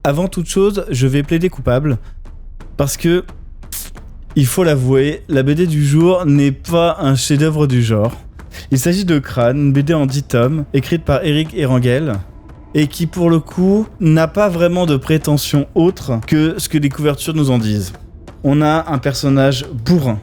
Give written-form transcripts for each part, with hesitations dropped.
Avant toute chose, je vais plaider coupable parce que, il faut l'avouer, la BD du jour n'est pas un chef-d'œuvre du genre. Il s'agit de Crâne, une BD en 10 tomes, écrite par Eric Erangel, et qui pour le coup n'a pas vraiment de prétention autre que ce que les couvertures nous en disent. On a un personnage bourrin,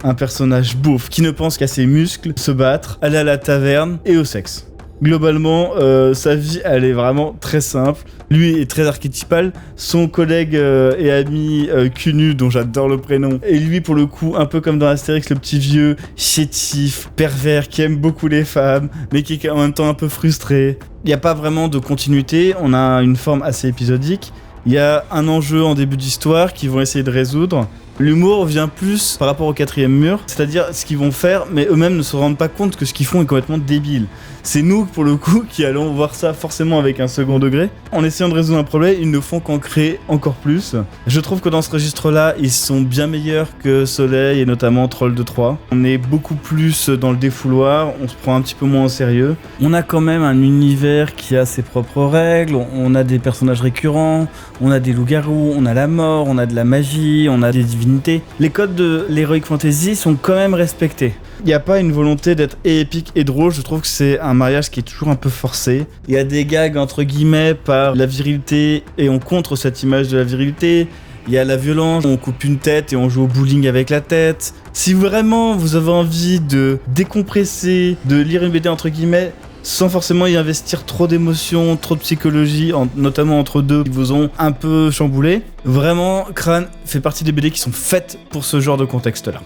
un personnage beauf, qui ne pense qu'à ses muscles, se battre, aller à la taverne et au sexe. Globalement, sa vie, elle est vraiment très simple. Lui est très archétypal. Son collègue et ami Cunu, dont j'adore le prénom, et lui, pour le coup, un peu comme dans Astérix, le petit vieux, chétif, pervers, qui aime beaucoup les femmes, mais qui est en même temps un peu frustré. Il n'y a pas vraiment de continuité. On a une forme assez épisodique. Il y a un enjeu en début d'histoire qu'ils vont essayer de résoudre. L'humour vient plus par rapport au 4e mur, c'est-à-dire ce qu'ils vont faire, mais eux-mêmes ne se rendent pas compte que ce qu'ils font est complètement débile. C'est nous, pour le coup, qui allons voir ça forcément avec un second degré. En essayant de résoudre un problème, ils ne font qu'en créer encore plus. Je trouve que dans ce registre-là, ils sont bien meilleurs que Soleil et notamment Troll de Troie. On est beaucoup plus dans le défouloir, on se prend un petit peu moins au sérieux. On a quand même un univers qui a ses propres règles, on a des personnages récurrents, on a des loups-garous, on a la mort, on a de la magie, on a des divinités. Les codes de l'heroic fantasy sont quand même respectés. Il n'y a pas une volonté d'être épique et drôle, je trouve que c'est un mariage qui est toujours un peu forcé. Il y a des gags entre guillemets par la virilité et on contre cette image de la virilité. Il y a la violence, on coupe une tête et on joue au bowling avec la tête. Si vraiment vous avez envie de décompresser, de lire une BD entre guillemets, sans forcément y investir trop d'émotions, trop de psychologie, notamment entre deux qui vous ont un peu chamboulé, vraiment, Crâne fait partie des BD qui sont faites pour ce genre de contexte-là.